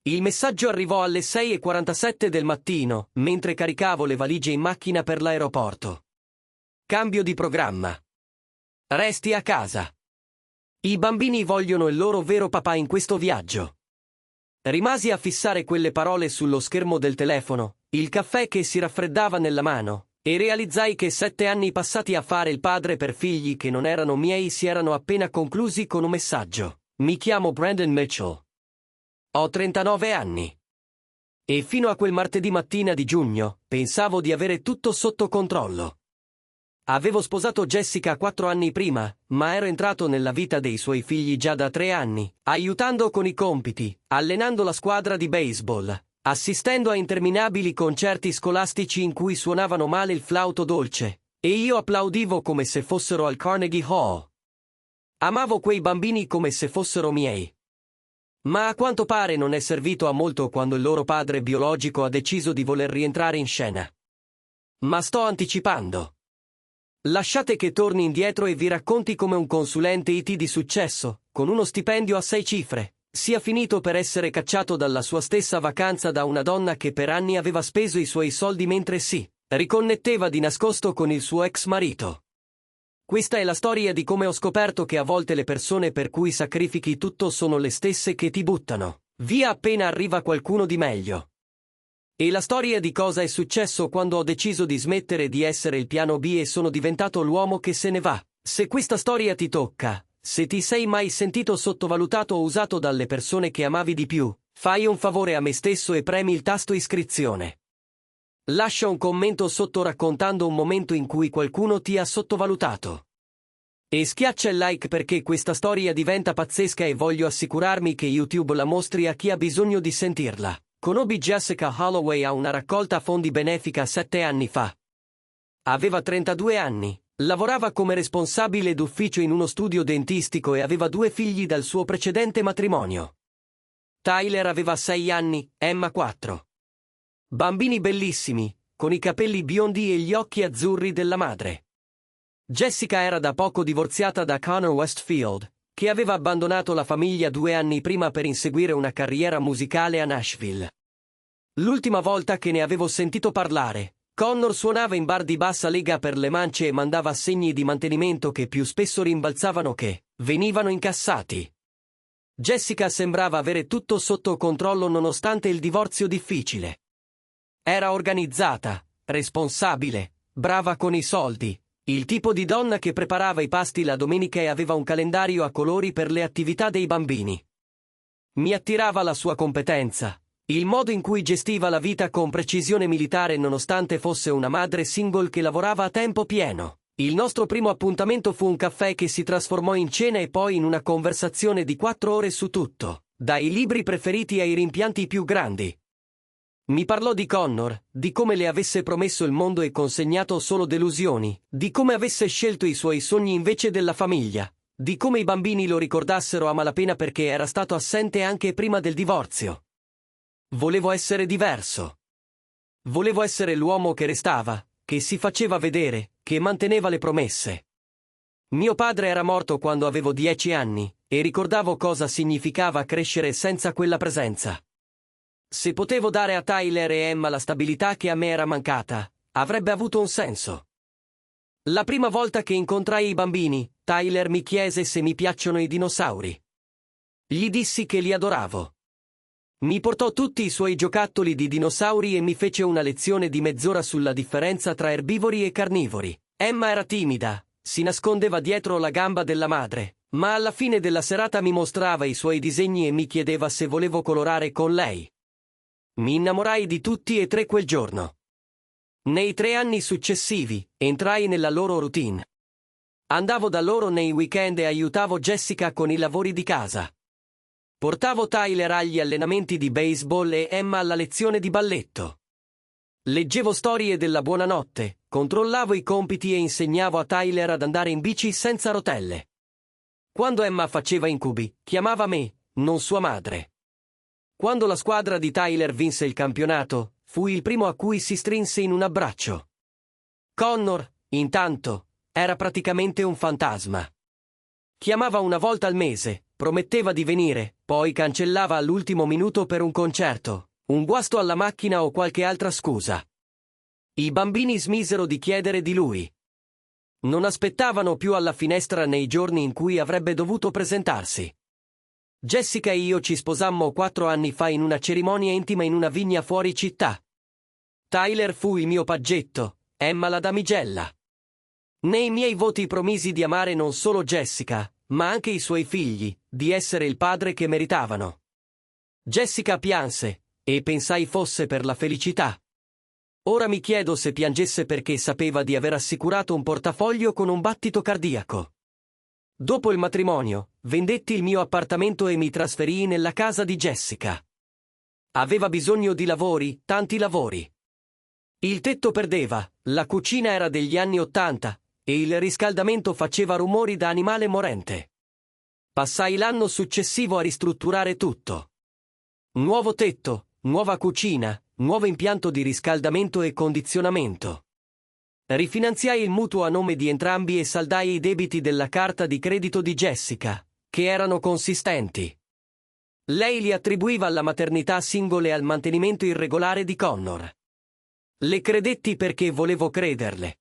Il messaggio arrivò alle 6:47 del mattino, mentre caricavo le valigie in macchina per l'aeroporto. Cambio di programma. Resti a casa. I bambini vogliono il loro vero papà in questo viaggio. Rimasi a fissare quelle parole sullo schermo del telefono, il caffè che si raffreddava nella mano, e realizzai che 7 anni passati a fare il padre per figli che non erano miei si erano appena conclusi con un messaggio. Mi chiamo Brandon Mitchell. Ho 39 anni. E fino a quel martedì mattina di giugno, pensavo di avere tutto sotto controllo. Avevo sposato Jessica 4 anni prima, ma ero entrato nella vita dei suoi figli già da 3 anni, aiutando con i compiti, allenando la squadra di baseball, assistendo a interminabili concerti scolastici in cui suonavano male il flauto dolce, e io applaudivo come se fossero al Carnegie Hall. Amavo quei bambini come se fossero miei. Ma a quanto pare non è servito a molto quando il loro padre biologico ha deciso di voler rientrare in scena. Ma sto anticipando. Lasciate che torni indietro e vi racconti come un consulente IT di successo, con uno stipendio a 6 cifre, sia finito per essere cacciato dalla sua stessa vacanza da una donna che per anni aveva speso i suoi soldi mentre si riconnetteva di nascosto con il suo ex marito. Questa è la storia di come ho scoperto che a volte le persone per cui sacrifichi tutto sono le stesse che ti buttano via appena arriva qualcuno di meglio. E la storia di cosa è successo quando ho deciso di smettere di essere il piano B e sono diventato l'uomo che se ne va. Se questa storia ti tocca, se ti sei mai sentito sottovalutato o usato dalle persone che amavi di più, fai un favore a me stesso e premi il tasto iscrizione. Lascia un commento sotto raccontando un momento in cui qualcuno ti ha sottovalutato. E schiaccia il like perché questa storia diventa pazzesca e voglio assicurarmi che YouTube la mostri a chi ha bisogno di sentirla. Conobbi Jessica Holloway a una raccolta fondi benefica 7 anni fa. Aveva 32 anni, lavorava come responsabile d'ufficio in uno studio dentistico e aveva 2 figli dal suo precedente matrimonio. Tyler aveva 6 anni, Emma 4. Bambini bellissimi, con i capelli biondi e gli occhi azzurri della madre. Jessica era da poco divorziata da Connor Westfield, che aveva abbandonato la famiglia 2 anni prima per inseguire una carriera musicale a Nashville. L'ultima volta che ne avevo sentito parlare, Connor suonava in bar di bassa lega per le mance e mandava assegni di mantenimento che più spesso rimbalzavano che venivano incassati. Jessica sembrava avere tutto sotto controllo nonostante il divorzio difficile. Era organizzata, responsabile, brava con i soldi, il tipo di donna che preparava i pasti la domenica e aveva un calendario a colori per le attività dei bambini. Mi attirava la sua competenza, il modo in cui gestiva la vita con precisione militare nonostante fosse una madre single che lavorava a tempo pieno. Il nostro primo appuntamento fu un caffè che si trasformò in cena e poi in una conversazione di 4 ore su tutto, dai libri preferiti ai rimpianti più grandi. Mi parlò di Connor, di come le avesse promesso il mondo e consegnato solo delusioni, di come avesse scelto i suoi sogni invece della famiglia, di come i bambini lo ricordassero a malapena perché era stato assente anche prima del divorzio. Volevo essere diverso. Volevo essere l'uomo che restava, che si faceva vedere, che manteneva le promesse. Mio padre era morto quando avevo 10 anni, e ricordavo cosa significava crescere senza quella presenza. Se potevo dare a Tyler e Emma la stabilità che a me era mancata, avrebbe avuto un senso. La prima volta che incontrai i bambini, Tyler mi chiese se mi piacciono i dinosauri. Gli dissi che li adoravo. Mi portò tutti i suoi giocattoli di dinosauri e mi fece una lezione di mezz'ora sulla differenza tra erbivori e carnivori. Emma era timida, si nascondeva dietro la gamba della madre, ma alla fine della serata mi mostrava i suoi disegni e mi chiedeva se volevo colorare con lei. Mi innamorai di tutti e 3 quel giorno. Nei 3 anni successivi, entrai nella loro routine. Andavo da loro nei weekend e aiutavo Jessica con i lavori di casa. Portavo Tyler agli allenamenti di baseball e Emma alla lezione di balletto. Leggevo storie della buonanotte, controllavo i compiti e insegnavo a Tyler ad andare in bici senza rotelle. Quando Emma faceva incubi, chiamava me, non sua madre. Quando la squadra di Tyler vinse il campionato, fui il primo a cui si strinse in un abbraccio. Connor, intanto, era praticamente un fantasma. Chiamava una volta al mese, prometteva di venire, poi cancellava all'ultimo minuto per un concerto, un guasto alla macchina o qualche altra scusa. I bambini smisero di chiedere di lui. Non aspettavano più alla finestra nei giorni in cui avrebbe dovuto presentarsi. Jessica e io ci sposammo 4 anni fa in una cerimonia intima in una vigna fuori città. Tyler fu il mio paggetto, Emma la damigella. Nei miei voti promisi di amare non solo Jessica, ma anche i suoi figli, di essere il padre che meritavano. Jessica pianse, e pensai fosse per la felicità. Ora mi chiedo se piangesse perché sapeva di aver assicurato un portafoglio con un battito cardiaco. Dopo il matrimonio, vendetti il mio appartamento e mi trasferii nella casa di Jessica. Aveva bisogno di lavori, tanti lavori. Il tetto perdeva, la cucina era degli anni '80, e il riscaldamento faceva rumori da animale morente. Passai l'anno successivo a ristrutturare tutto. Nuovo tetto, nuova cucina, nuovo impianto di riscaldamento e condizionamento. Rifinanziai il mutuo a nome di entrambi e saldai i debiti della carta di credito di Jessica, che erano consistenti. Lei li attribuiva alla maternità singola e al mantenimento irregolare di Connor. Le credetti perché volevo crederle.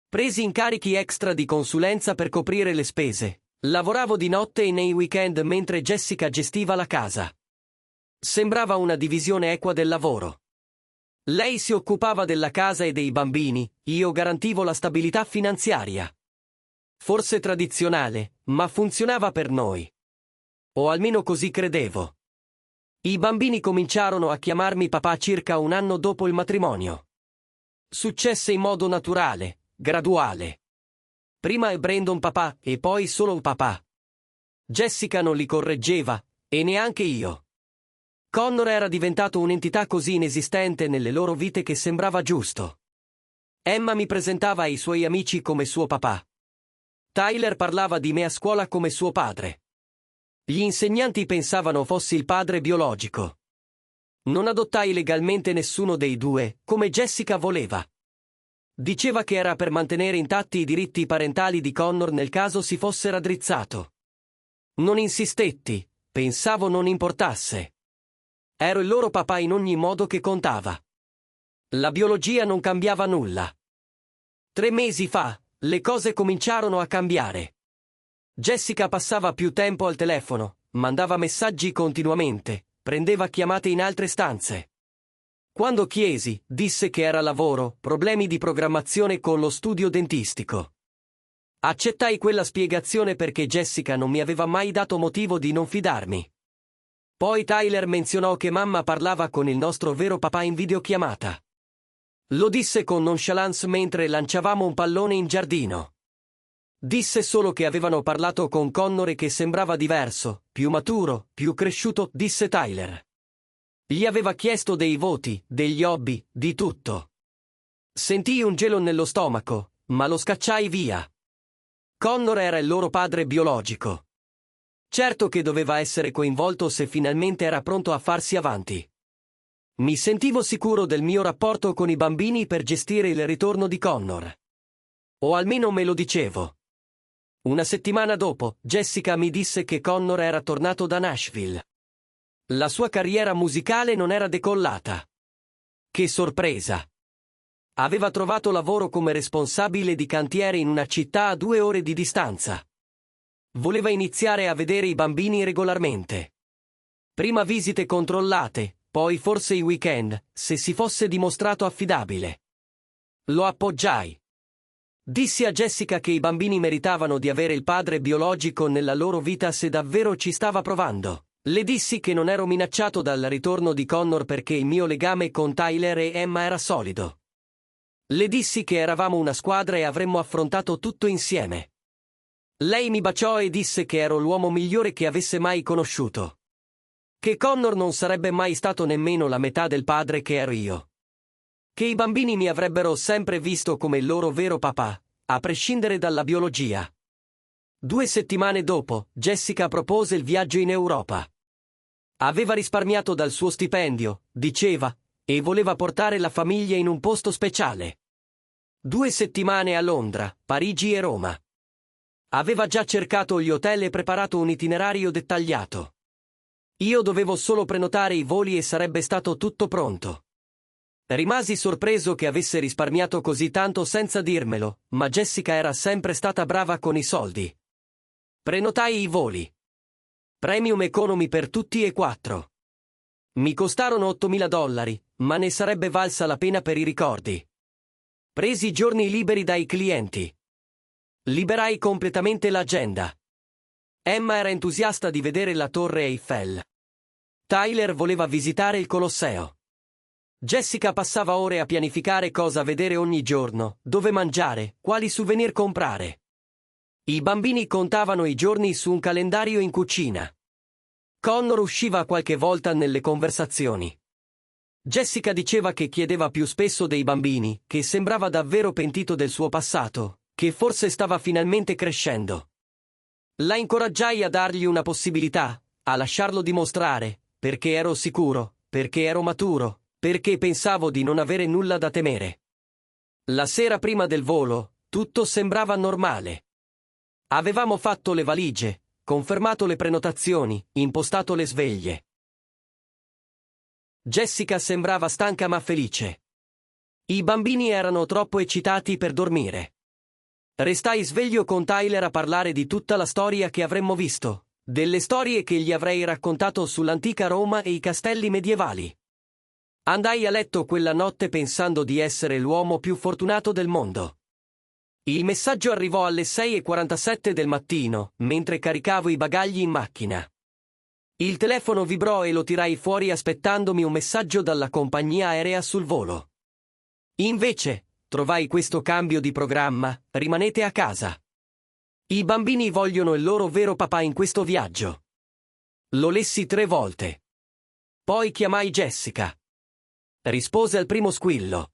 Presi incarichi extra di consulenza per coprire le spese. Lavoravo di notte e nei weekend mentre Jessica gestiva la casa. Sembrava una divisione equa del lavoro. Lei si occupava della casa e dei bambini, io garantivo la stabilità finanziaria. Forse tradizionale, ma funzionava per noi. O almeno così credevo. I bambini cominciarono a chiamarmi papà circa un anno dopo il matrimonio. Successe in modo naturale, graduale. Prima è Brandon papà e poi solo papà. Jessica non li correggeva, e neanche io. Connor era diventato un'entità così inesistente nelle loro vite che sembrava giusto. Emma mi presentava ai suoi amici come suo papà. Tyler parlava di me a scuola come suo padre. Gli insegnanti pensavano fossi il padre biologico. Non adottai legalmente nessuno dei due, come Jessica voleva. Diceva che era per mantenere intatti i diritti parentali di Connor nel caso si fosse raddrizzato. Non insistetti, pensavo non importasse. Ero il loro papà in ogni modo che contava. La biologia non cambiava nulla. 3 mesi fa, le cose cominciarono a cambiare. Jessica passava più tempo al telefono, mandava messaggi continuamente, prendeva chiamate in altre stanze. Quando chiesi, disse che era lavoro, problemi di programmazione con lo studio dentistico. Accettai quella spiegazione perché Jessica non mi aveva mai dato motivo di non fidarmi. Poi Tyler menzionò che mamma parlava con il nostro vero papà in videochiamata. Lo disse con nonchalance mentre lanciavamo un pallone in giardino. Disse solo che avevano parlato con Connor e che sembrava diverso, più maturo, più cresciuto, disse Tyler. Gli aveva chiesto dei voti, degli hobby, di tutto. Sentii un gelo nello stomaco, ma lo scacciai via. Connor era il loro padre biologico. Certo che doveva essere coinvolto se finalmente era pronto a farsi avanti. Mi sentivo sicuro del mio rapporto con i bambini per gestire il ritorno di Connor. O almeno me lo dicevo. Una settimana dopo, Jessica mi disse che Connor era tornato da Nashville. La sua carriera musicale non era decollata. Che sorpresa! Aveva trovato lavoro come responsabile di cantiere in una città a 2 ore di distanza. Voleva iniziare a vedere i bambini regolarmente. Prima visite controllate, poi forse i weekend, se si fosse dimostrato affidabile. Lo appoggiai. Dissi a Jessica che i bambini meritavano di avere il padre biologico nella loro vita se davvero ci stava provando. Le dissi che non ero minacciato dal ritorno di Connor perché il mio legame con Tyler e Emma era solido. Le dissi che eravamo una squadra e avremmo affrontato tutto insieme. Lei mi baciò e disse che ero l'uomo migliore che avesse mai conosciuto. Che Connor non sarebbe mai stato nemmeno la metà del padre che ero io. Che i bambini mi avrebbero sempre visto come il loro vero papà, a prescindere dalla biologia. 2 settimane dopo, Jessica propose il viaggio in Europa. Aveva risparmiato dal suo stipendio, diceva, e voleva portare la famiglia in un posto speciale. 2 settimane a Londra, Parigi e Roma. Aveva già cercato gli hotel e preparato un itinerario dettagliato. Io dovevo solo prenotare i voli e sarebbe stato tutto pronto. Rimasi sorpreso che avesse risparmiato così tanto senza dirmelo, ma Jessica era sempre stata brava con i soldi. Prenotai i voli. Premium Economy per tutti e 4. Mi costarono $8.000, ma ne sarebbe valsa la pena per i ricordi. Presi giorni liberi dai clienti. Liberai completamente l'agenda. Emma era entusiasta di vedere la Torre Eiffel. Tyler voleva visitare il Colosseo. Jessica passava ore a pianificare cosa vedere ogni giorno, dove mangiare, quali souvenir comprare. I bambini contavano i giorni su un calendario in cucina. Connor usciva qualche volta nelle conversazioni. Jessica diceva che chiedeva più spesso dei bambini, che sembrava davvero pentito del suo passato, che forse stava finalmente crescendo. La incoraggiai a dargli una possibilità, a lasciarlo dimostrare, perché ero sicuro, perché ero maturo, perché pensavo di non avere nulla da temere. La sera prima del volo, tutto sembrava normale. Avevamo fatto le valigie, confermato le prenotazioni, impostato le sveglie. Jessica sembrava stanca ma felice. I bambini erano troppo eccitati per dormire. Restai sveglio con Tyler a parlare di tutta la storia che avremmo visto, delle storie che gli avrei raccontato sull'antica Roma e i castelli medievali. Andai a letto quella notte pensando di essere l'uomo più fortunato del mondo. Il messaggio arrivò alle 6:47 del mattino, mentre caricavo i bagagli in macchina. Il telefono vibrò e lo tirai fuori aspettandomi un messaggio dalla compagnia aerea sul volo. Invece, trovai questo cambio di programma: rimanete a casa. I bambini vogliono il loro vero papà in questo viaggio. Lo lessi 3 volte. Poi chiamai Jessica. Rispose al primo squillo.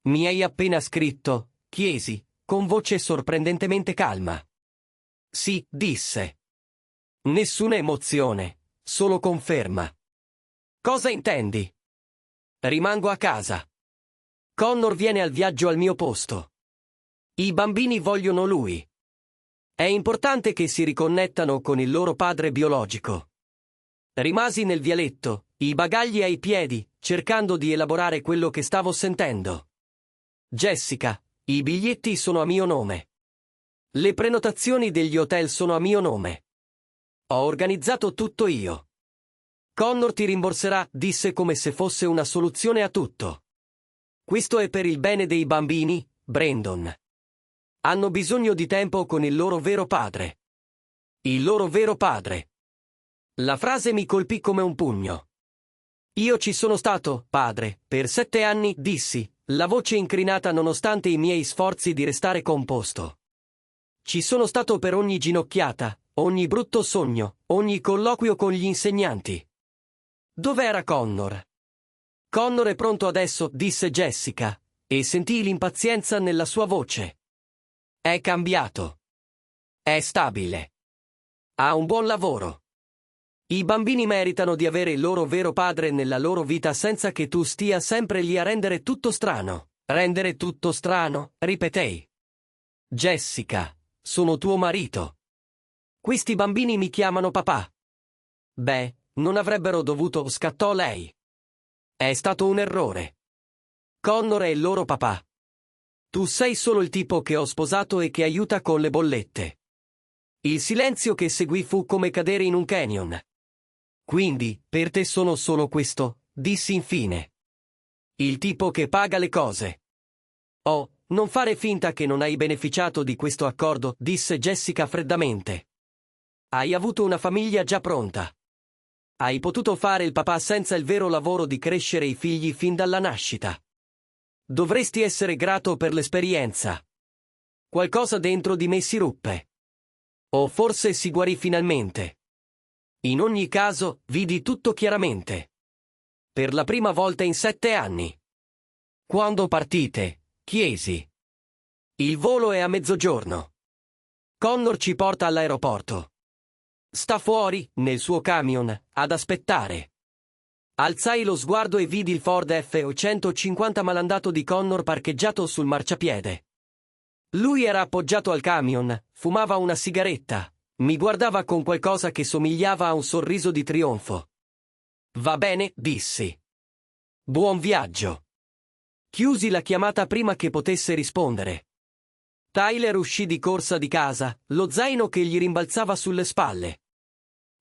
Mi hai appena scritto, chiesi, con voce sorprendentemente calma. Sì, disse. Nessuna emozione, solo conferma. Cosa intendi? Rimango a casa. Connor viene al viaggio al mio posto. I bambini vogliono lui. È importante che si riconnettano con il loro padre biologico. Rimasi nel vialetto, i bagagli ai piedi, cercando di elaborare quello che stavo sentendo. Jessica, i biglietti sono a mio nome. Le prenotazioni degli hotel sono a mio nome. Ho organizzato tutto io. Connor ti rimborserà, disse come se fosse una soluzione a tutto. Questo è per il bene dei bambini, Brandon. Hanno bisogno di tempo con il loro vero padre. Il loro vero padre. La frase mi colpì come un pugno. Io ci sono stato, padre, per 7 anni, dissi, la voce incrinata nonostante i miei sforzi di restare composto. Ci sono stato per ogni ginocchiata, ogni brutto sogno, ogni colloquio con gli insegnanti. Dov'era Connor? Connor è pronto adesso, disse Jessica, e sentii l'impazienza nella sua voce. È cambiato. È stabile. Ha un buon lavoro. I bambini meritano di avere il loro vero padre nella loro vita senza che tu stia sempre lì a rendere tutto strano. Rendere tutto strano, ripetei. Jessica, sono tuo marito. Questi bambini mi chiamano papà. Beh, non avrebbero dovuto, scattò lei. È stato un errore. Connor è il loro papà. Tu sei solo il tipo che ho sposato e che aiuta con le bollette. Il silenzio che seguì fu come cadere in un canyon. Quindi, per te sono solo questo, dissi infine. Il tipo che paga le cose. Oh, non fare finta che non hai beneficiato di questo accordo, disse Jessica freddamente. Hai avuto una famiglia già pronta. Hai potuto fare il papà senza il vero lavoro di crescere i figli fin dalla nascita. Dovresti essere grato per l'esperienza. Qualcosa dentro di me si ruppe. O forse si guarì finalmente. In ogni caso, vidi tutto chiaramente. Per la prima volta in 7 anni. Quando partite? Chiesi. Il volo è a mezzogiorno. Connor ci porta all'aeroporto. Sta fuori, nel suo camion, ad aspettare. Alzai lo sguardo e vidi il Ford F-150 malandato di Connor parcheggiato sul marciapiede. Lui era appoggiato al camion, fumava una sigaretta, mi guardava con qualcosa che somigliava a un sorriso di trionfo. Va bene, dissi. Buon viaggio. Chiusi la chiamata prima che potesse rispondere. Tyler uscì di corsa di casa, lo zaino che gli rimbalzava sulle spalle.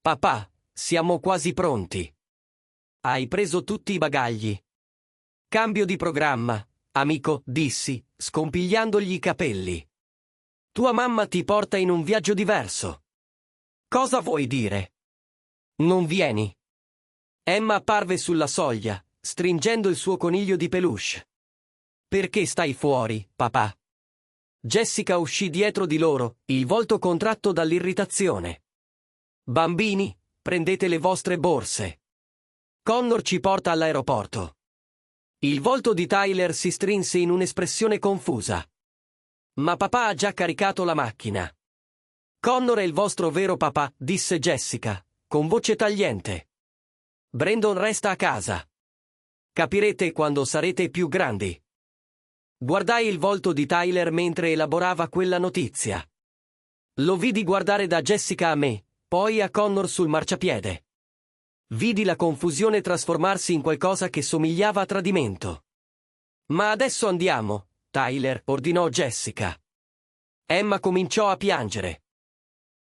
Papà, siamo quasi pronti. Hai preso tutti i bagagli? Cambio di programma, amico, dissi, scompigliandogli i capelli. Tua mamma ti porta in un viaggio diverso. Cosa vuoi dire? Non vieni? Emma apparve sulla soglia, stringendo il suo coniglio di peluche. Perché stai fuori, papà? Jessica uscì dietro di loro, il volto contratto dall'irritazione. Bambini, prendete le vostre borse. Connor ci porta all'aeroporto. Il volto di Tyler si strinse in un'espressione confusa. Ma papà ha già caricato la macchina. Connor è il vostro vero papà, disse Jessica, con voce tagliente. Brandon resta a casa. Capirete quando sarete più grandi. Guardai il volto di Tyler mentre elaborava quella notizia. Lo vidi guardare da Jessica a me, poi a Connor sul marciapiede. Vidi la confusione trasformarsi in qualcosa che somigliava a tradimento. Ma adesso andiamo, Tyler, ordinò Jessica. Emma cominciò a piangere.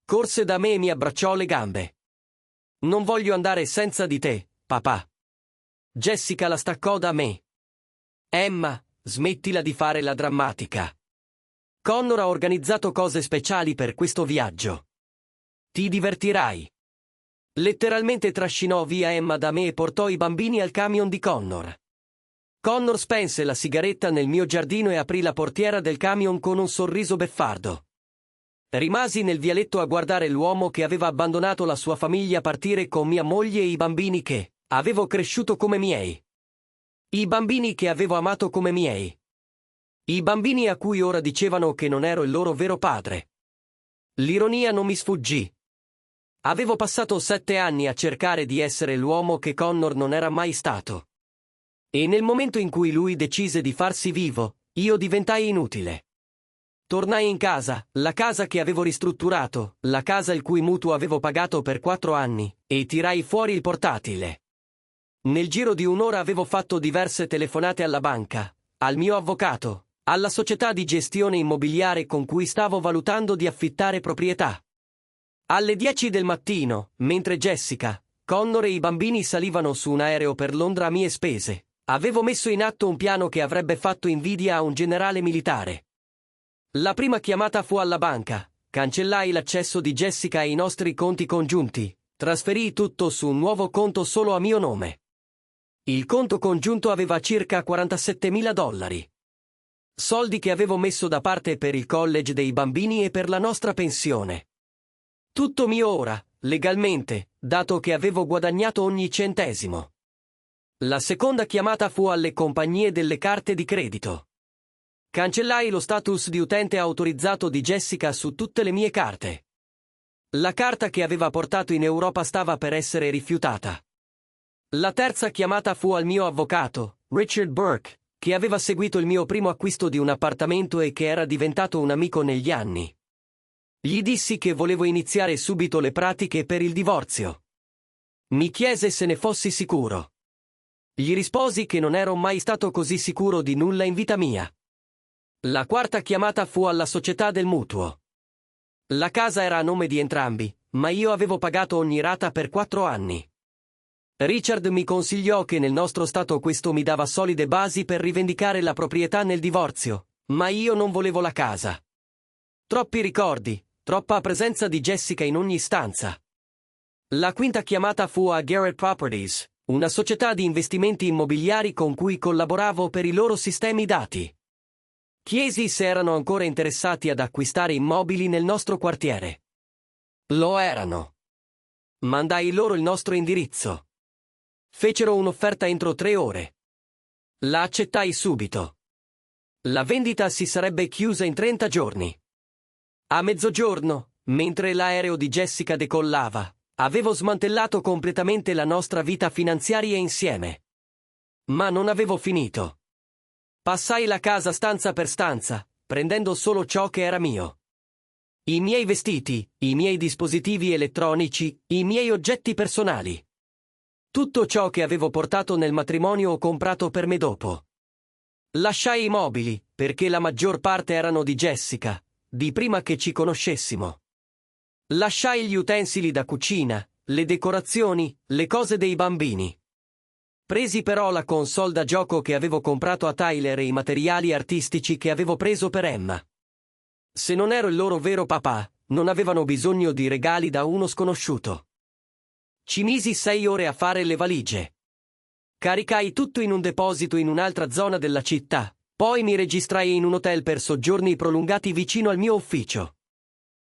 Corse da me e mi abbracciò le gambe. Non voglio andare senza di te, papà. Jessica la staccò da me. Emma, smettila di fare la drammatica. Connor ha organizzato cose speciali per questo viaggio. Ti divertirai. Letteralmente trascinò via Emma da me e portò i bambini al camion di Connor. Connor spense la sigaretta nel mio giardino e aprì la portiera del camion con un sorriso beffardo. Rimasi nel vialetto a guardare l'uomo che aveva abbandonato la sua famiglia partire con mia moglie e i bambini che avevo cresciuto come miei. I bambini che avevo amato come miei. I bambini a cui ora dicevano che non ero il loro vero padre. L'ironia non mi sfuggì. Avevo passato 7 anni a cercare di essere l'uomo che Connor non era mai stato. E nel momento in cui lui decise di farsi vivo, io diventai inutile. Tornai in casa, la casa che avevo ristrutturato, la casa il cui mutuo avevo pagato per 4 anni, e tirai fuori il portatile. Nel giro di un'ora avevo fatto diverse telefonate alla banca, al mio avvocato, alla società di gestione immobiliare con cui stavo valutando di affittare proprietà. Alle 10 del mattino, mentre Jessica, Connor e i bambini salivano su un aereo per Londra a mie spese, avevo messo in atto un piano che avrebbe fatto invidia a un generale militare. La prima chiamata fu alla banca, cancellai l'accesso di Jessica ai nostri conti congiunti, trasferii tutto su un nuovo conto solo a mio nome. Il conto congiunto aveva circa $47.000. Soldi che avevo messo da parte per il college dei bambini e per la nostra pensione. Tutto mio ora, legalmente, dato che avevo guadagnato ogni centesimo. La seconda chiamata fu alle compagnie delle carte di credito. Cancellai lo status di utente autorizzato di Jessica su tutte le mie carte. La carta che aveva portato in Europa stava per essere rifiutata. La terza chiamata fu al mio avvocato, Richard Burke, che aveva seguito il mio primo acquisto di un appartamento e che era diventato un amico negli anni. Gli dissi che volevo iniziare subito le pratiche per il divorzio. Mi chiese se ne fossi sicuro. Gli risposi che non ero mai stato così sicuro di nulla in vita mia. La quarta chiamata fu alla società del mutuo. La casa era a nome di entrambi, ma io avevo pagato ogni rata per 4 anni. Richard mi consigliò che nel nostro stato questo mi dava solide basi per rivendicare la proprietà nel divorzio, ma io non volevo la casa. Troppi ricordi, troppa presenza di Jessica in ogni stanza. La quinta chiamata fu a Garrett Properties, una società di investimenti immobiliari con cui collaboravo per i loro sistemi dati. Chiesi se erano ancora interessati ad acquistare immobili nel nostro quartiere. Lo erano. Mandai loro il nostro indirizzo. Fecero un'offerta entro 3 ore. La accettai subito. La vendita si sarebbe chiusa in 30 giorni. A mezzogiorno, mentre l'aereo di Jessica decollava, avevo smantellato completamente la nostra vita finanziaria insieme. Ma non avevo finito. Passai la casa stanza per stanza, prendendo solo ciò che era mio. I miei vestiti, i miei dispositivi elettronici, i miei oggetti personali. Tutto ciò che avevo portato nel matrimonio o comprato per me dopo. Lasciai i mobili, perché la maggior parte erano di Jessica, di prima che ci conoscessimo. Lasciai gli utensili da cucina, le decorazioni, le cose dei bambini. Presi però la console da gioco che avevo comprato a Tyler e i materiali artistici che avevo preso per Emma. Se non ero il loro vero papà, non avevano bisogno di regali da uno sconosciuto. Ci misi 6 ore a fare le valigie. Caricai tutto in un deposito in un'altra zona della città, poi mi registrai in un hotel per soggiorni prolungati vicino al mio ufficio.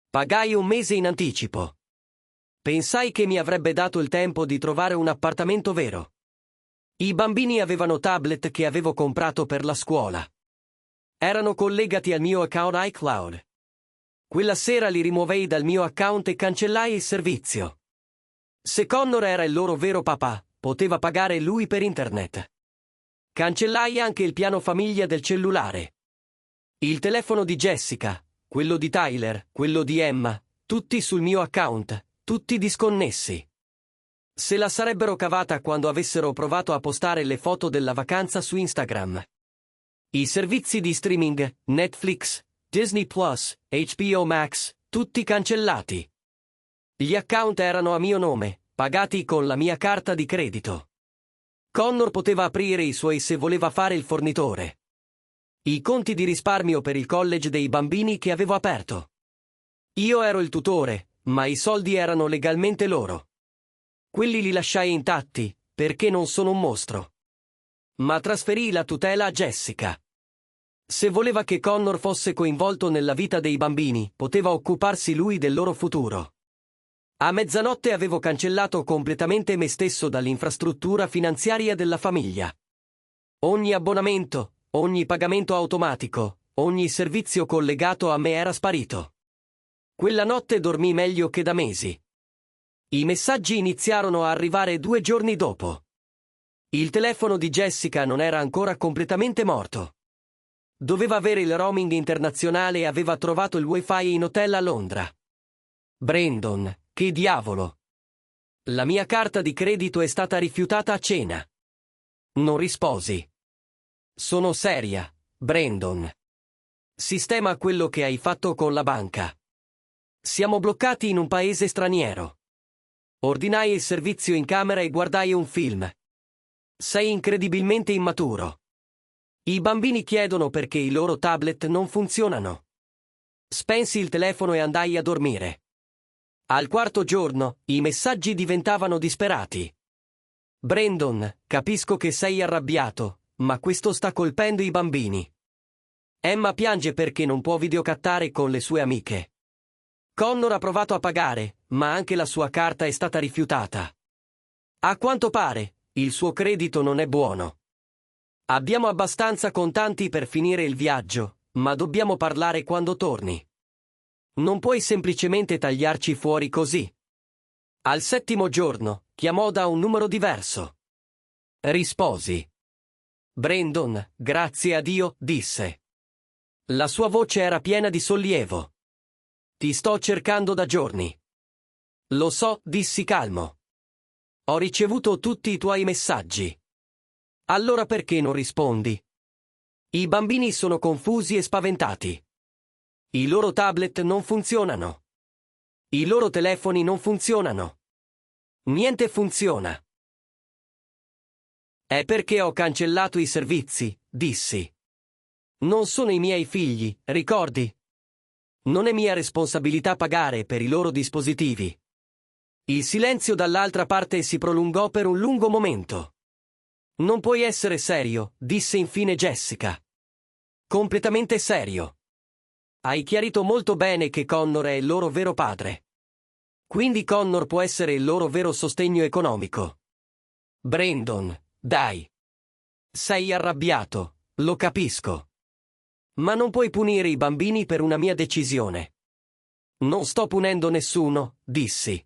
Pagai 1 mese in anticipo. Pensai che mi avrebbe dato il tempo di trovare un appartamento vero. I bambini avevano tablet che avevo comprato per la scuola. Erano collegati al mio account iCloud. Quella sera li rimuovei dal mio account e cancellai il servizio. Se Connor era il loro vero papà, poteva pagare lui per internet. Cancellai anche il piano famiglia del cellulare. Il telefono di Jessica, quello di Tyler, quello di Emma, tutti sul mio account, tutti disconnessi. Se la sarebbero cavata quando avessero provato a postare le foto della vacanza su Instagram. I servizi di streaming, Netflix, Disney Plus, HBO Max, tutti cancellati. Gli account erano a mio nome, pagati con la mia carta di credito. Connor poteva aprire i suoi se voleva fare il fornitore. I conti di risparmio per il college dei bambini che avevo aperto. Io ero il tutore, ma i soldi erano legalmente loro. Quelli li lasciai intatti, perché non sono un mostro. Ma trasferii la tutela a Jessica. Se voleva che Connor fosse coinvolto nella vita dei bambini, poteva occuparsi lui del loro futuro. A mezzanotte avevo cancellato completamente me stesso dall'infrastruttura finanziaria della famiglia. Ogni abbonamento, ogni pagamento automatico, ogni servizio collegato a me era sparito. Quella notte dormii meglio che da mesi. I messaggi iniziarono a arrivare 2 giorni dopo. Il telefono di Jessica non era ancora completamente morto. Doveva avere il roaming internazionale e aveva trovato il wifi in hotel a Londra. Brandon, che diavolo! La mia carta di credito è stata rifiutata a cena. Non risposi. Sono seria, Brandon. Sistema quello che hai fatto con la banca. Siamo bloccati in un paese straniero. Ordinai il servizio in camera e guardai un film. Sei incredibilmente immaturo. I bambini chiedono perché i loro tablet non funzionano. Spensi il telefono e andai a dormire. Al 4° giorno, i messaggi diventavano disperati. Brandon, capisco che sei arrabbiato, ma questo sta colpendo i bambini. Emma piange perché non può videocattare con le sue amiche. Connor ha provato a pagare, ma anche la sua carta è stata rifiutata. A quanto pare, il suo credito non è buono. Abbiamo abbastanza contanti per finire il viaggio, ma dobbiamo parlare quando torni. Non puoi semplicemente tagliarci fuori così. Al 7° giorno, chiamò da un numero diverso. Risposi. Brandon, grazie a Dio, disse. La sua voce era piena di sollievo. Ti sto cercando da giorni. Lo so, dissi calmo. Ho ricevuto tutti i tuoi messaggi. Allora perché non rispondi? I bambini sono confusi e spaventati. I loro tablet non funzionano. I loro telefoni non funzionano. Niente funziona. È perché ho cancellato i servizi, dissi. Non sono i miei figli, ricordi? Non è mia responsabilità pagare per i loro dispositivi. Il silenzio dall'altra parte si prolungò per un lungo momento. Non puoi essere serio, disse infine Jessica. Completamente serio. Hai chiarito molto bene che Connor è il loro vero padre. Quindi Connor può essere il loro vero sostegno economico. Brandon, dai. Sei arrabbiato, lo capisco. Ma non puoi punire i bambini per una mia decisione. Non sto punendo nessuno, dissi.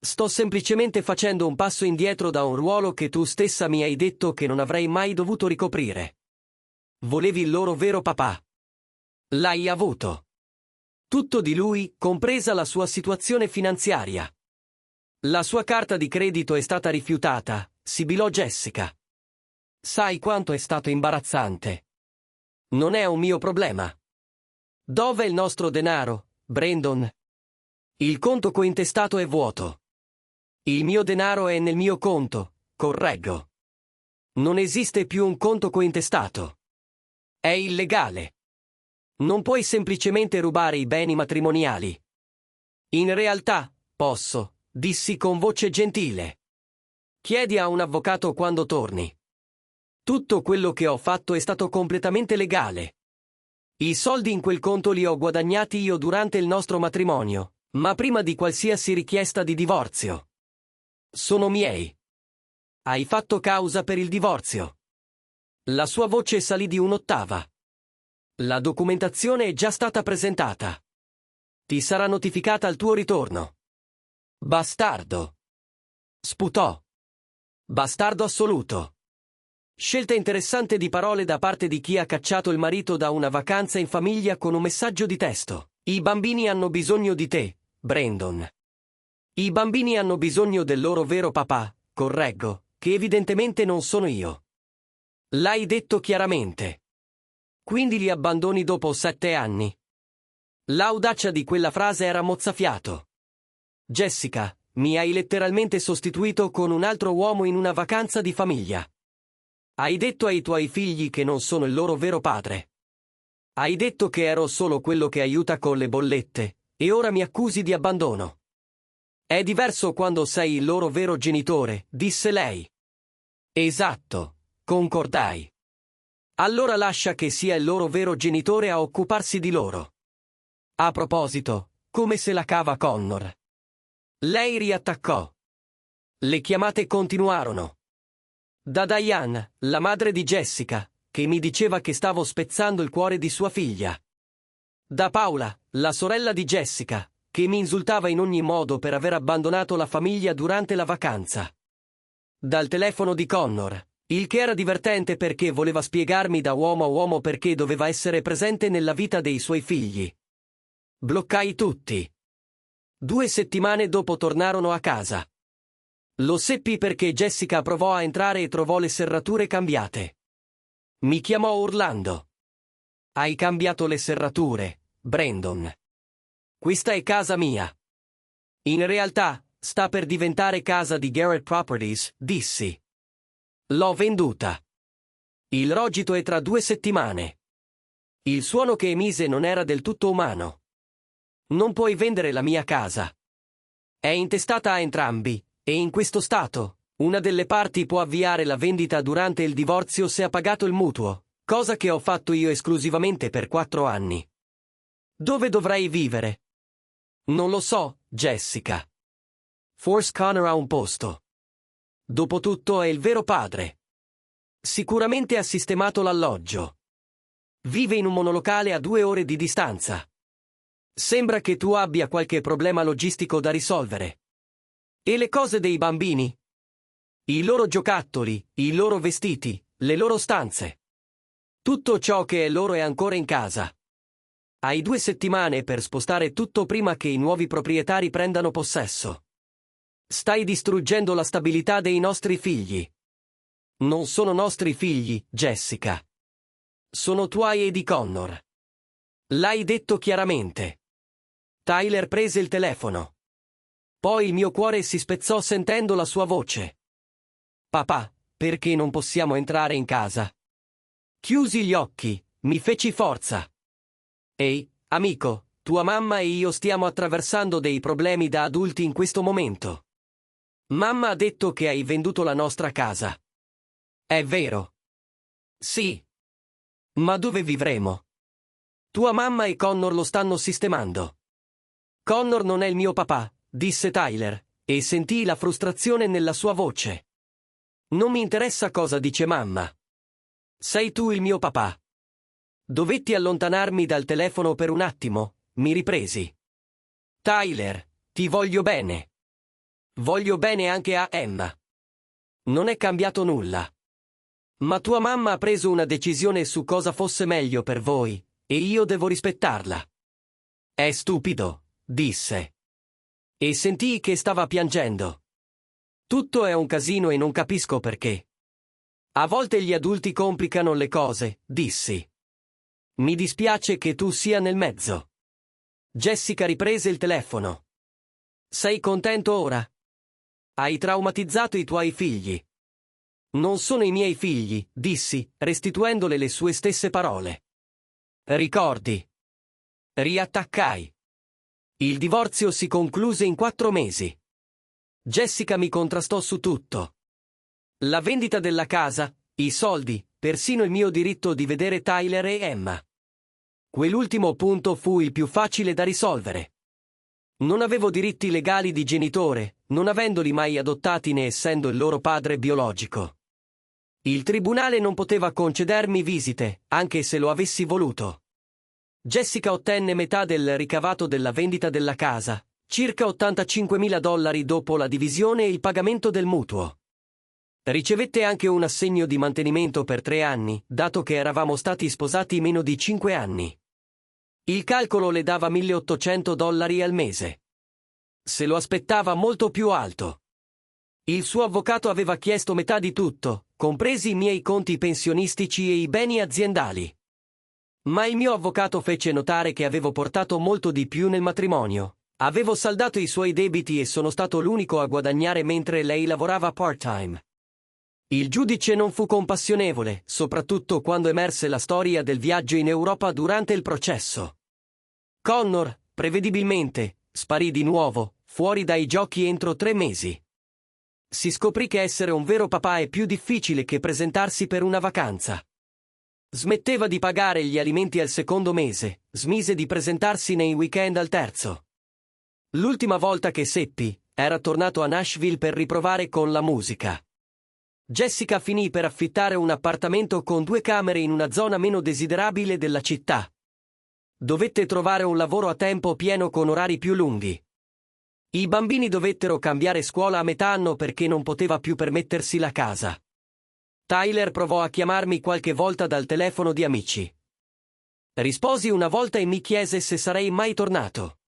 Sto semplicemente facendo un passo indietro da un ruolo che tu stessa mi hai detto che non avrei mai dovuto ricoprire. Volevi il loro vero papà. L'hai avuto. Tutto di lui, compresa la sua situazione finanziaria. La sua carta di credito è stata rifiutata, sibilò Jessica. Sai quanto è stato imbarazzante. Non è un mio problema. Dov'è il nostro denaro, Brandon? Il conto cointestato è vuoto. Il mio denaro è nel mio conto, correggo. Non esiste più un conto cointestato. È illegale. Non puoi semplicemente rubare i beni matrimoniali. In realtà, posso, dissi con voce gentile. Chiedi a un avvocato quando torni. Tutto quello che ho fatto è stato completamente legale. I soldi in quel conto li ho guadagnati io durante il nostro matrimonio, ma prima di qualsiasi richiesta di divorzio. Sono miei. Hai fatto causa per il divorzio. La sua voce salì di un'ottava. La documentazione è già stata presentata. Ti sarà notificata al tuo ritorno. Bastardo. Sputò. Bastardo assoluto. Scelta interessante di parole da parte di chi ha cacciato il marito da una vacanza in famiglia con un messaggio di testo. I bambini hanno bisogno di te, Brandon. I bambini hanno bisogno del loro vero papà, correggo, che evidentemente non sono io. L'hai detto chiaramente. Quindi li abbandoni dopo 7 anni. L'audacia di quella frase era mozzafiato. Jessica, mi hai letteralmente sostituito con un altro uomo in una vacanza di famiglia. Hai detto ai tuoi figli che non sono il loro vero padre. Hai detto che ero solo quello che aiuta con le bollette, e ora mi accusi di abbandono. È diverso quando sei il loro vero genitore, disse lei. Esatto, concordai. Allora lascia che sia il loro vero genitore a occuparsi di loro. A proposito, come se la cava Connor? Lei riattaccò. Le chiamate continuarono. Da Diane, la madre di Jessica, che mi diceva che stavo spezzando il cuore di sua figlia. Da Paula, la sorella di Jessica, che mi insultava in ogni modo per aver abbandonato la famiglia durante la vacanza. Dal telefono di Connor, il che era divertente perché voleva spiegarmi da uomo a uomo perché doveva essere presente nella vita dei suoi figli. Bloccai tutti. 2 settimane dopo tornarono a casa. Lo seppi perché Jessica provò a entrare e trovò le serrature cambiate. Mi chiamò urlando. Hai cambiato le serrature, Brandon. Questa è casa mia. In realtà, sta per diventare casa di Garrett Properties, dissi. L'ho venduta. Il rogito è tra 2 settimane. Il suono che emise non era del tutto umano. Non puoi vendere la mia casa. È intestata a entrambi, e in questo stato, una delle parti può avviare la vendita durante il divorzio se ha pagato il mutuo, cosa che ho fatto io esclusivamente per 4 anni. Dove dovrei vivere? Non lo so, Jessica. Forse Connor ha un posto. Dopotutto è il vero padre. Sicuramente ha sistemato l'alloggio. Vive in un monolocale a 2 ore di distanza. Sembra che tu abbia qualche problema logistico da risolvere. E le cose dei bambini? I loro giocattoli, i loro vestiti, le loro stanze. Tutto ciò che è loro è ancora in casa. Hai 2 settimane per spostare tutto prima che i nuovi proprietari prendano possesso. Stai distruggendo la stabilità dei nostri figli. Non sono nostri figli, Jessica. Sono tuoi e di Connor. L'hai detto chiaramente. Tyler prese il telefono. Poi il mio cuore si spezzò sentendo la sua voce. Papà, perché non possiamo entrare in casa? Chiusi gli occhi, mi feci forza. Ehi, amico, tua mamma e io stiamo attraversando dei problemi da adulti in questo momento. Mamma ha detto che hai venduto la nostra casa. È vero? Sì. Ma dove vivremo? Tua mamma e Connor lo stanno sistemando. Connor non è il mio papà, disse Tyler, e sentii la frustrazione nella sua voce. Non mi interessa cosa dice mamma. Sei tu il mio papà. Dovetti allontanarmi dal telefono per un attimo, mi ripresi. Tyler, ti voglio bene. Voglio bene anche a Emma. Non è cambiato nulla. Ma tua mamma ha preso una decisione su cosa fosse meglio per voi, e io devo rispettarla. È stupido, disse. E sentii che stava piangendo. Tutto è un casino e non capisco perché. A volte gli adulti complicano le cose, dissi. Mi dispiace che tu sia nel mezzo. Jessica riprese il telefono. Sei contento ora? Hai traumatizzato i tuoi figli. Non sono i miei figli, dissi, restituendole le sue stesse parole. Ricordi? Riattaccai. Il divorzio si concluse in 4 mesi. Jessica mi contrastò su tutto. La vendita della casa, i soldi, persino il mio diritto di vedere Tyler e Emma. Quell'ultimo punto fu il più facile da risolvere. Non avevo diritti legali di genitore, non avendoli mai adottati né essendo il loro padre biologico. Il tribunale non poteva concedermi visite, anche se lo avessi voluto. Jessica ottenne metà del ricavato della vendita della casa, circa $85.000 dopo la divisione e il pagamento del mutuo. Ricevette anche un assegno di mantenimento per 3 anni, dato che eravamo stati sposati meno di 5 anni. Il calcolo le dava $1.800 al mese. Se lo aspettava molto più alto. Il suo avvocato aveva chiesto metà di tutto, compresi i miei conti pensionistici e i beni aziendali. Ma il mio avvocato fece notare che avevo portato molto di più nel matrimonio. Avevo saldato i suoi debiti e sono stato l'unico a guadagnare mentre lei lavorava part-time. Il giudice non fu compassionevole, soprattutto quando emerse la storia del viaggio in Europa durante il processo. Connor, prevedibilmente, sparì di nuovo, fuori dai giochi entro 3 mesi. Si scoprì che essere un vero papà è più difficile che presentarsi per una vacanza. Smetteva di pagare gli alimenti al 2° mese, smise di presentarsi nei weekend al 3. L'ultima volta che seppi, era tornato a Nashville per riprovare con la musica. Jessica finì per affittare un appartamento con 2 camere in una zona meno desiderabile della città. Dovette trovare un lavoro a tempo pieno con orari più lunghi. I bambini dovettero cambiare scuola a metà anno perché non poteva più permettersi la casa. Tyler provò a chiamarmi qualche volta dal telefono di amici. Risposi una volta e mi chiese se sarei mai tornato.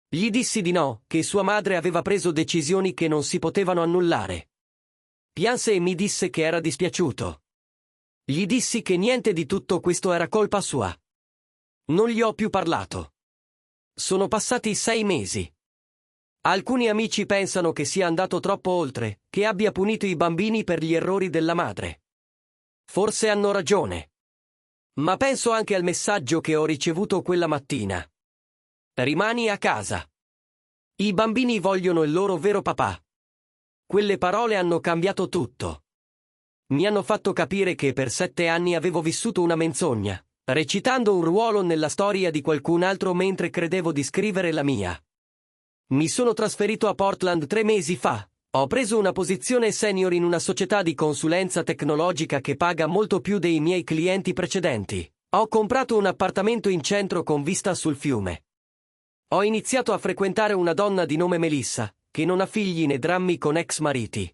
Gli dissi di no, che sua madre aveva preso decisioni che non si potevano annullare. Pianse e mi disse che era dispiaciuto. Gli dissi che niente di tutto questo era colpa sua. Non gli ho più parlato. Sono passati 6 mesi. Alcuni amici pensano che sia andato troppo oltre, che abbia punito i bambini per gli errori della madre. Forse hanno ragione. Ma penso anche al messaggio che ho ricevuto quella mattina. Rimani a casa. I bambini vogliono il loro vero papà. Quelle parole hanno cambiato tutto. Mi hanno fatto capire che per 7 anni avevo vissuto una menzogna, recitando un ruolo nella storia di qualcun altro mentre credevo di scrivere la mia. Mi sono trasferito a Portland 3 mesi fa. Ho preso una posizione senior in una società di consulenza tecnologica che paga molto più dei miei clienti precedenti. Ho comprato un appartamento in centro con vista sul fiume. Ho iniziato a frequentare una donna di nome Melissa, che non ha figli né drammi con ex mariti.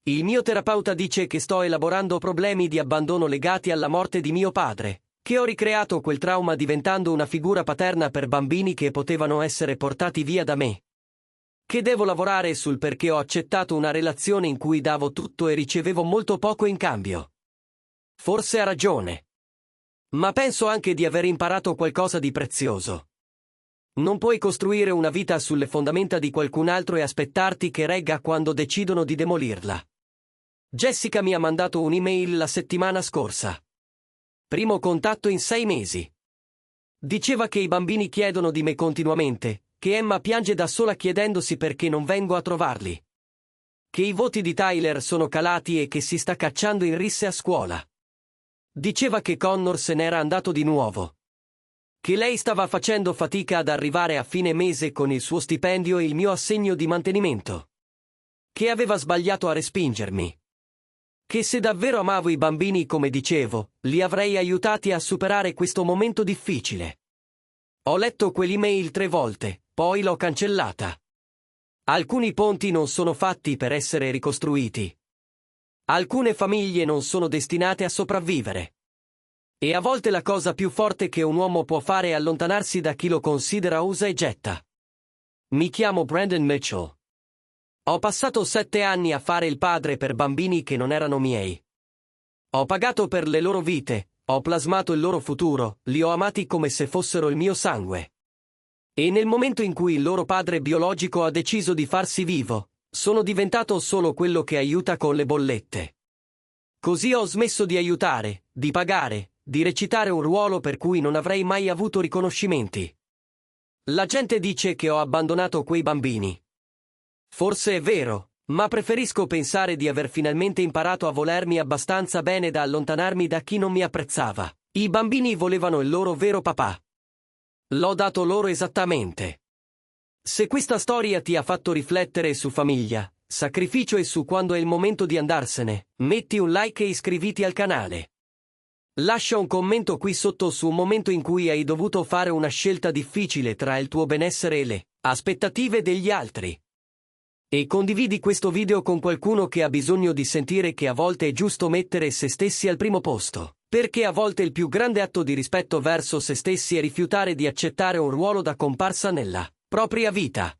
Il mio terapeuta dice che sto elaborando problemi di abbandono legati alla morte di mio padre, che ho ricreato quel trauma diventando una figura paterna per bambini che potevano essere portati via da me. Che devo lavorare sul perché ho accettato una relazione in cui davo tutto e ricevevo molto poco in cambio. Forse ha ragione. Ma penso anche di aver imparato qualcosa di prezioso. Non puoi costruire una vita sulle fondamenta di qualcun altro e aspettarti che regga quando decidono di demolirla. Jessica mi ha mandato un'email la settimana scorsa. Primo contatto in 6 mesi. Diceva che i bambini chiedono di me continuamente, che Emma piange da sola chiedendosi perché non vengo a trovarli. Che i voti di Tyler sono calati e che si sta cacciando in risse a scuola. Diceva che Connor se n'era andato di nuovo. Che lei stava facendo fatica ad arrivare a fine mese con il suo stipendio e il mio assegno di mantenimento. Che aveva sbagliato a respingermi. Che se davvero amavo i bambini come dicevo, li avrei aiutati a superare questo momento difficile. Ho letto quell'email 3 volte, poi l'ho cancellata. Alcuni ponti non sono fatti per essere ricostruiti. Alcune famiglie non sono destinate a sopravvivere. E a volte la cosa più forte che un uomo può fare è allontanarsi da chi lo considera usa e getta. Mi chiamo Brandon Mitchell. Ho passato 7 anni a fare il padre per bambini che non erano miei. Ho pagato per le loro vite, ho plasmato il loro futuro, li ho amati come se fossero il mio sangue. E nel momento in cui il loro padre biologico ha deciso di farsi vivo, sono diventato solo quello che aiuta con le bollette. Così ho smesso di aiutare, di pagare, di recitare un ruolo per cui non avrei mai avuto riconoscimenti. La gente dice che ho abbandonato quei bambini. Forse è vero, ma preferisco pensare di aver finalmente imparato a volermi abbastanza bene da allontanarmi da chi non mi apprezzava. I bambini volevano il loro vero papà. L'ho dato loro esattamente. Se questa storia ti ha fatto riflettere su famiglia, sacrificio e su quando è il momento di andarsene, metti un like e iscriviti al canale. Lascia un commento qui sotto su un momento in cui hai dovuto fare una scelta difficile tra il tuo benessere e le aspettative degli altri. E condividi questo video con qualcuno che ha bisogno di sentire che a volte è giusto mettere se stessi al primo posto, perché a volte il più grande atto di rispetto verso se stessi è rifiutare di accettare un ruolo da comparsa nella propria vita.